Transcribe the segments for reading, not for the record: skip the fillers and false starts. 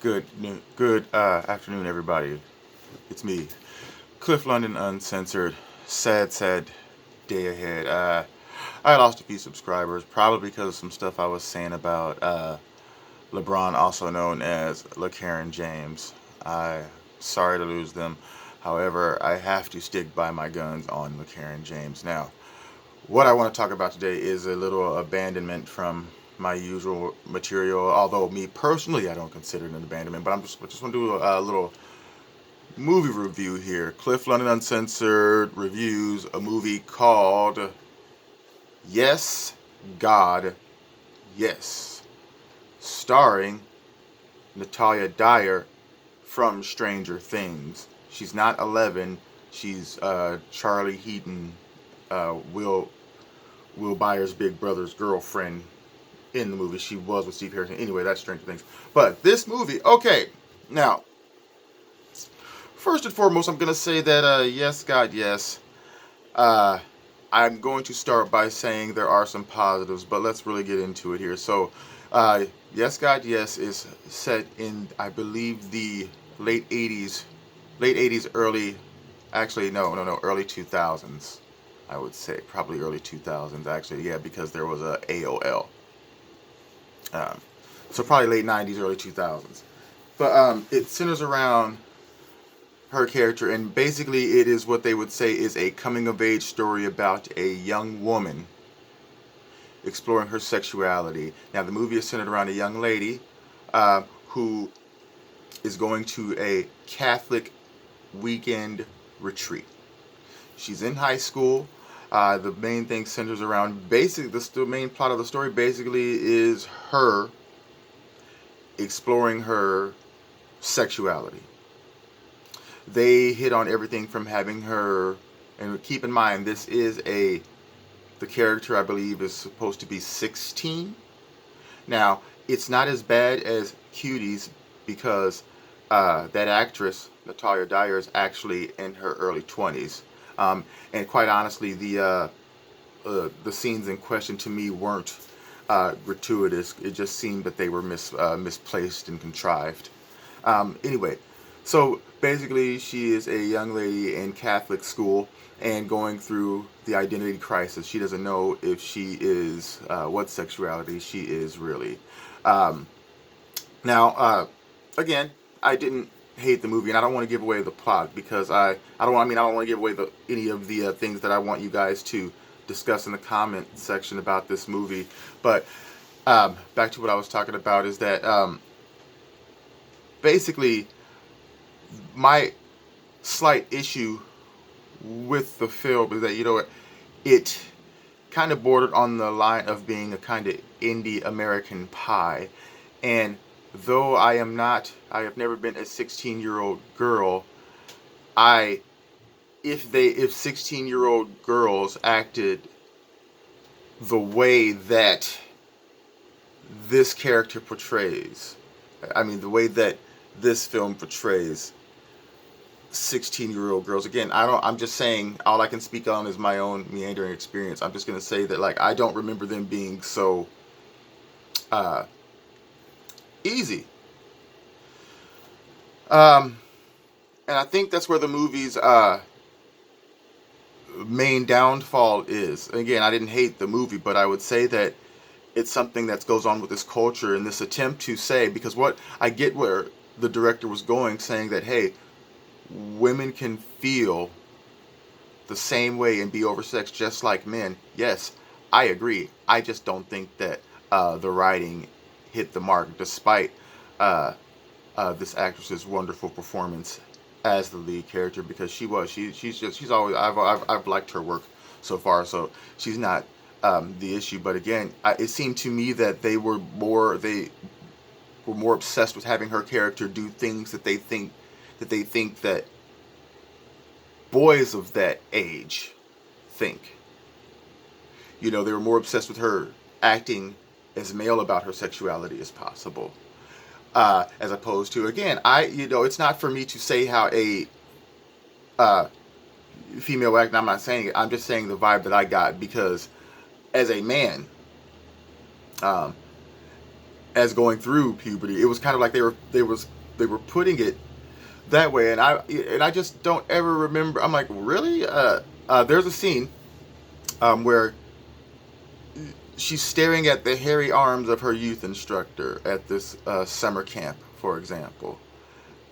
Good afternoon, everybody. It's me, Cliff London Uncensored. Sad day ahead. I lost a few subscribers, probably because of some stuff I was saying about LeBron, also known as LeCarron James. I sorry to lose them. However, I have to stick by my guns on LeCarron James. Now, what I want to talk about today is a little abandonment from my usual material. Although me personally, I don't consider it an abandonment, but I just want to do a little movie review here. Cliff London Uncensored reviews a movie called Yes, God, Yes, starring Natalia Dyer from Stranger Things. She's not 11. She's Charlie Heaton, Will Byers' big brother's girlfriend in the movie. She was with Steve Harrison. Anyway, that's Stranger Things. But this movie, okay. Now, first and foremost, I'm gonna say that yes, God, yes. Uh, I'm going to start by saying there are some positives, but let's really get into it here. So, yes, God, yes is set in, I believe, the late '80s, early, actually, no, early 2000s. I would say probably early 2000s, actually, yeah, because there was a AOL. Um, so probably late '90s, early 2000s. But it centers around her character, and basically it is what they would say is a coming of age story about a young woman exploring her sexuality. Now, the movie is centered around a young lady who is going to a Catholic weekend retreat. She's in high school. The main thing centers around basically the main plot of the story basically is her exploring her sexuality. They hit on everything from having her, and keep in mind this is the character I believe is supposed to be 16. Now, it's not as bad as Cuties because that actress Natalia Dyer is actually in her early 20s, and quite honestly, the scenes in question to me weren't gratuitous. It just seemed that they were misplaced and contrived. Anyway, so basically, she is a young lady in Catholic school and going through the identity crisis. She doesn't know if she is what sexuality she is really. Um, now, again, I didn't hate the movie, and I don't want to give away the plot because I don't want to give away any of the things that I want you guys to discuss in the comment section about this movie. But back to what I was talking about is that basically my slight issue with the film is that it kind of bordered on the line of being a kind of indie American pie, and though I have never been a 16-year-old girl. I if 16-year-old girls acted the way that this character portrays, I mean the way that this film portrays 16-year-old girls. Again, I'm just saying all I can speak on is my own meandering experience. I'm just going to say that like I don't remember them being so uh, easy. Um, and I think that's where the movie's main downfall is. Again, I didn't hate the movie, but I would say that it's something that goes on with this culture and this attempt to say, because what I get where the director was going, saying that, hey, women can feel the same way and be oversexed just like men. Yes, I agree. I just don't think that the writing hit the mark, despite uh, this actress's wonderful performance as the lead character, because she's always I've liked her work so far, so she's not the issue. But again, it seemed to me that they were more obsessed with having her character do things that they think that boys of that age think. They were more obsessed with her acting as male about her sexuality as possible, as opposed to, again, it's not for me to say how a uh, female actor. I'm not saying it. I'm just saying the vibe that I got, because as a man, um, as going through puberty. It was kind of like they were putting it that way, and I just don't ever remember. I'm like, really? There's a scene where she's staring at the hairy arms of her youth instructor at this summer camp, for example,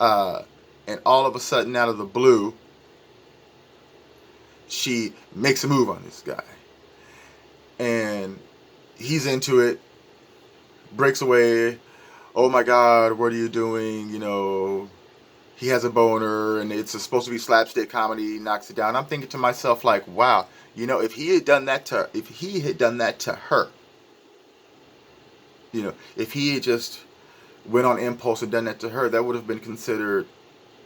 uh, and all of a sudden, out of the blue, she makes a move on this guy, and he's into it, breaks away. Oh my God, what are you doing? He has a boner, and it's supposed to be slapstick comedy. He knocks it down. I'm thinking to myself, like, wow, if he had done that to her, if he had just went on impulse and done that to her, that would have been considered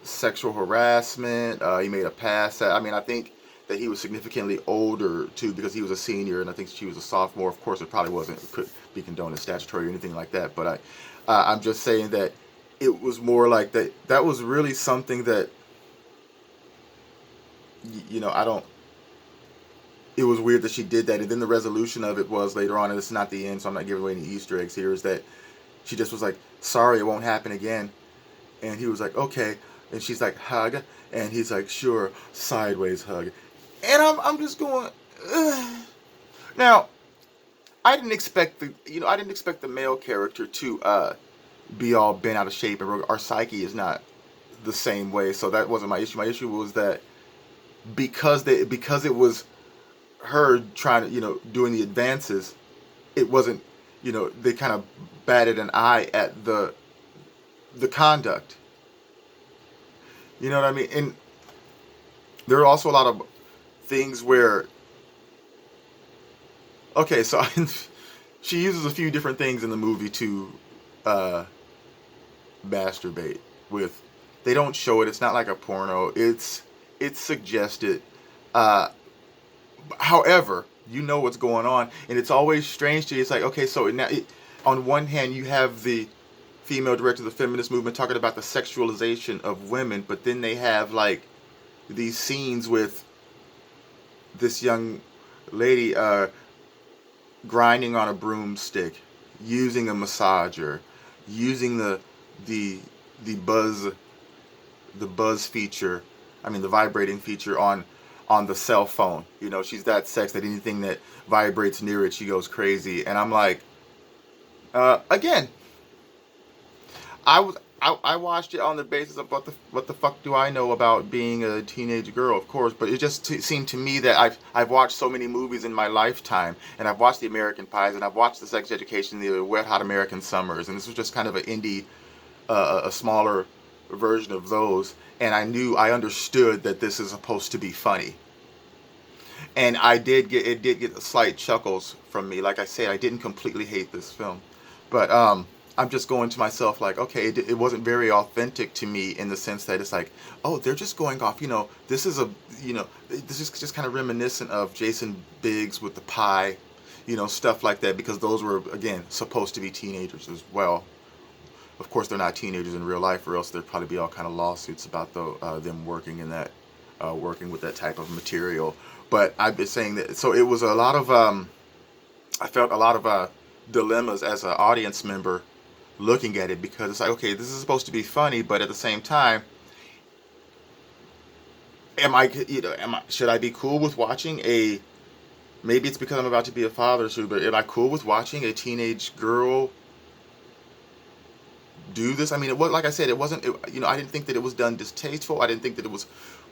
sexual harassment. He made a pass at. I mean, I think that he was significantly older too, because he was a senior, and I think she was a sophomore. Of course, it probably could be condoned as statutory or anything like that. But I'm just saying that it was more like that. That was really something that, I don't. It was weird that she did that, and then the resolution of it was later on, and it's not the end, so I'm not giving away any Easter eggs here. Is that she just was like, "Sorry, it won't happen again," and he was like, "Okay," and she's like, "Hug," and he's like, "Sure," sideways hug, and I'm just going. Ugh. Now, I didn't expect the male character to be all bent out of shape, and our psyche is not the same way, so that wasn't my issue. My issue was that because it was her trying to doing the advances, it wasn't they kind of batted an eye at the conduct. You know what I mean? And there are also a lot of things where, okay, so she uses a few different things in the movie to masturbate with. They don't show it. It's not like a porno. It's suggested. Uh, However, you know what's going on, and it's always strange to you. It's like, okay, so now, on one hand, you have the female director of the feminist movement talking about the sexualization of women, but then they have like these scenes with this young lady grinding on a broomstick, using a massager, using the the buzz the buzz feature, the vibrating feature on the cell phone. She's that sex that anything that vibrates near it, she goes crazy. And I'm like, again, I watched it on the basis of what the fuck do I know about being a teenage girl, of course. But it just seemed to me that I've watched so many movies in my lifetime, and I've watched the American Pies, and I've watched the Sex Education, the Wet Hot American Summers, and this was just kind of an indie, a smaller version of those. And I understood that this is supposed to be funny. And it did get slight chuckles from me. Like I said, I didn't completely hate this film, but I'm just going to myself like, okay, it wasn't very authentic to me in the sense that it's like, oh, they're just going off, this is this is just kind of reminiscent of Jason Biggs with the pie, stuff like that, because those were, again, supposed to be teenagers as well. Of course, they're not teenagers in real life, or else there'd probably be all kind of lawsuits about them working in that, working with that type of material. But I've been saying that, so it was a lot of, I felt a lot of dilemmas as an audience member looking at it, because it's like, okay, this is supposed to be funny, but at the same time, should I be cool with watching maybe it's because I'm about to be a father soon, but am I cool with watching a teenage girl do this? It was, like I said, it wasn't, I didn't think that it was done distasteful. I didn't think that it was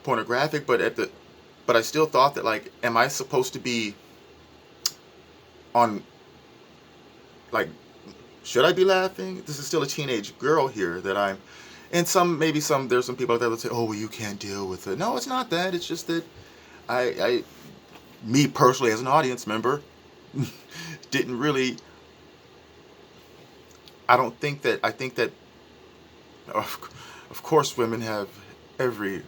pornographic, but I still thought that, like, am I supposed to be on, like, should I be laughing? This is still a teenage girl here that I'm, and there's some people out there that say, oh, well, you can't deal with it. No, it's not that. It's just that me personally as an audience member, didn't really, I think that, of course, women have every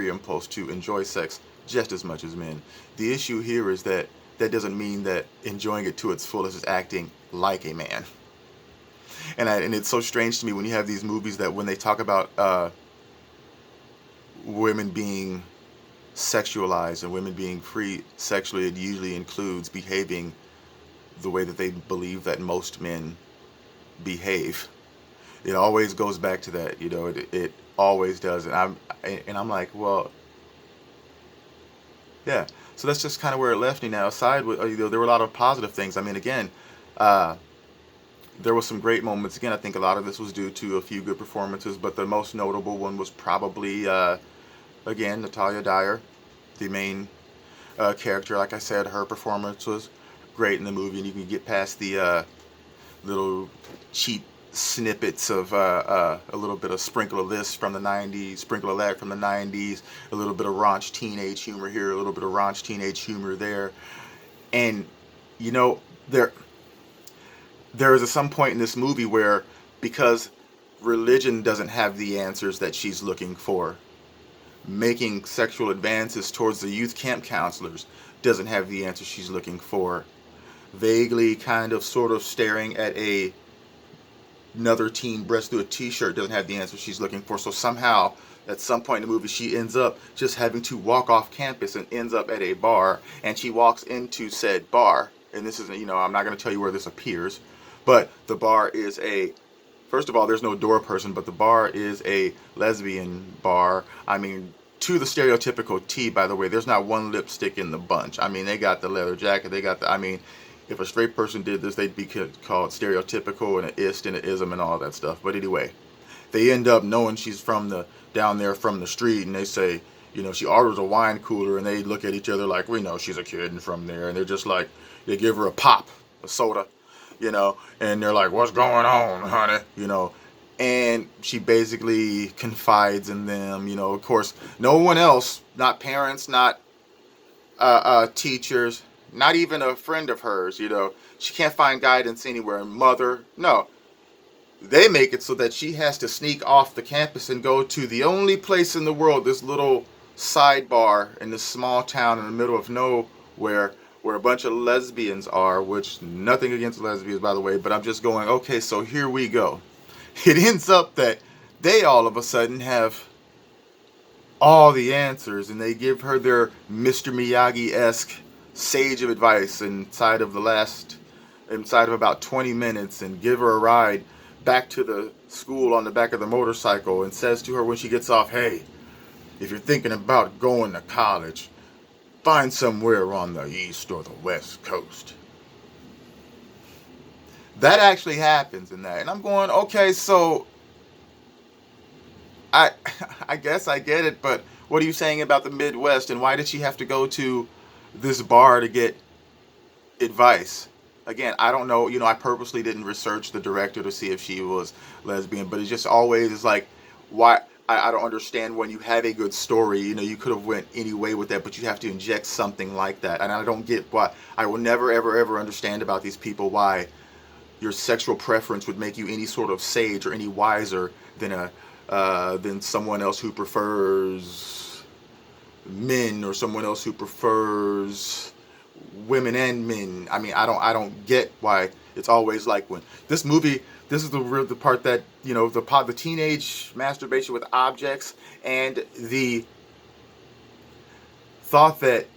impulse to enjoy sex just as much as men. The issue here is that doesn't mean that enjoying it to its fullest is acting like a man. And it's so strange to me when you have these movies that when they talk about women being sexualized and women being free sexually, it usually includes behaving the way that they believe that most men behave. It always goes back to that, it always does. And I'm like, well, yeah. So that's just kind of where it left me now. Aside with, there were a lot of positive things. I mean, again, uh, there was some great moments. Again, I think a lot of this was due to a few good performances, but the most notable one was probably, again, Natalia Dyer, the main character. Like I said, her performance was great in the movie, and you can get past the little cheap snippets of a little bit of sprinkle of this from the 90s, sprinkle of that from the 90s, a little bit of raunch teenage humor here, a little bit of raunch teenage humor there. And, you know, there is some point in this movie where, because religion doesn't have the answers that she's looking for, making sexual advances towards the youth camp counselors doesn't have the answer she's looking for, vaguely kind of sort of staring at another teen breast through a t-shirt doesn't have the answer she's looking for. So somehow at some point in the movie she ends up just having to walk off campus and ends up at a bar, and she walks into said bar, and this isn't, I'm not going to tell you where this appears, but the bar is first of all, there's no door person, but the bar is a lesbian bar. I mean, to the stereotypical T, by the way. There's not one lipstick in the bunch. I mean, they got the leather jacket, if a straight person did this, they'd be called stereotypical and an ist and an ism and all that stuff. But anyway, they end up knowing she's down there from the street, and they say, she orders a wine cooler, and they look at each other like, we know she's a kid and from there, and they're just like, they give her a soda, and they're like, what's going on, honey, and she basically confides in them, of course, no one else, not parents, not teachers, not even a friend of hers, she can't find guidance anywhere. Mother, no. They make it so that she has to sneak off the campus and go to the only place in the world, this little sidebar in this small town in the middle of nowhere, where a bunch of lesbians are, which, nothing against lesbians, by the way, but I'm just going, okay, so here we go. It ends up that they all of a sudden have all the answers, and they give her their Mr. Miyagi-esque sage of advice inside of about 20 minutes, and give her a ride back to the school on the back of the motorcycle, and says to her when she gets off, hey, if you're thinking about going to college, find somewhere on the east or the west coast. That actually happens in that, and I'm going, okay, so I guess I get it, but what are you saying about the Midwest, and why did she have to go to this bar to get advice? Again, I don't know, I purposely didn't research the director to see if she was lesbian, but it just always is like, why? I don't understand, when you have a good story, you could have went any way with that, but you have to inject something like that. And I don't get why. I will never, ever, ever understand about these people why your sexual preference would make you any sort of sage or any wiser than someone else who prefers men, or someone else who prefers women and men. I mean, I don't get why it's always like, when this movie, this is the part that, the teenage masturbation with objects, and the thought that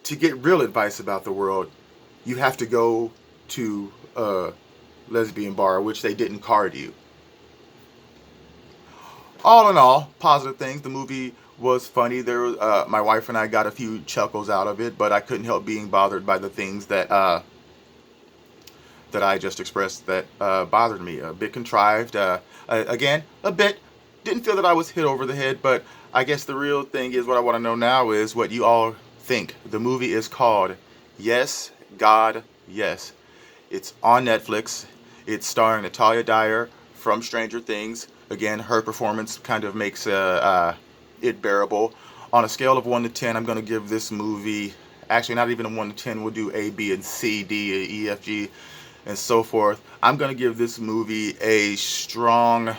to get real advice about the world, you have to go to a lesbian bar, which they didn't card you. All in all, positive things. The movie was funny. There was, my wife and I got a few chuckles out of it, but I couldn't help being bothered by the things that I just expressed that bothered me. A bit contrived. Again, a bit. Didn't feel that I was hit over the head, but I guess the real thing is, what I want to know now is what you all think. The movie is called Yes, God, Yes. It's on Netflix. It's starring Natalia Dyer from Stranger Things. Again, her performance kind of makes it bearable. On a scale of 1 to 10, I'm going to give this movie, actually not even a 1 to 10, we'll do A, B, and C, D, E, F, G, and so forth. I'm going to give this movie a strong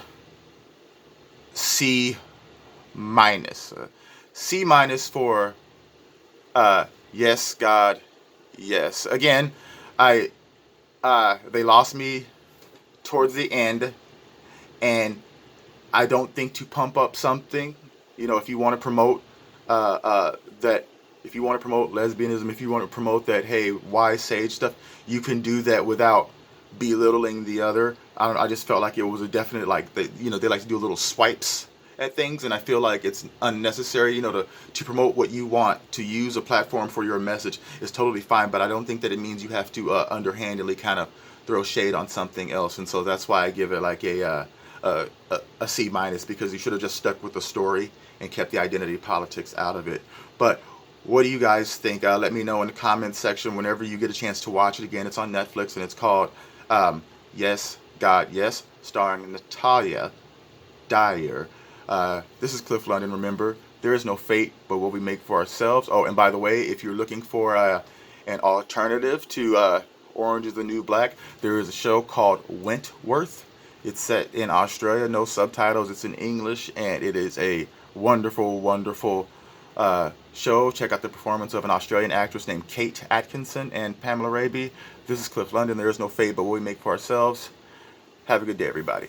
C minus. C minus for Yes, God, Yes. Again, they lost me towards the end, and I don't think to pump up something, if you want to promote if you want to promote lesbianism, if you want to promote that, hey, why sage stuff, you can do that without belittling the other. I don't know, I just felt like it was a definite, like, they like to do little swipes at things, and I feel like it's unnecessary. To promote what you want, to use a platform for your message is totally fine, but I don't think that it means you have to underhandedly kind of throw shade on something else. And so that's why I give it like a C minus, because you should have just stuck with the story and kept the identity politics out of it. But what do you guys think? Let me know in the comments section whenever you get a chance to watch it. Again, it's on Netflix, and it's called Yes, God, Yes, starring Natalia Dyer. This is Cliff London. Remember, there is no fate but what we make for ourselves. Oh, and by the way, if you're looking for an alternative to Orange is the New Black, there is a show called Wentworth. It's set in Australia, no subtitles, it's in English, and it is a wonderful, wonderful show. Check out the performance of an Australian actress named Kate Atkinson and Pamela Raby. This is Cliff London. There is no fate but what we make for ourselves. Have a good day, everybody.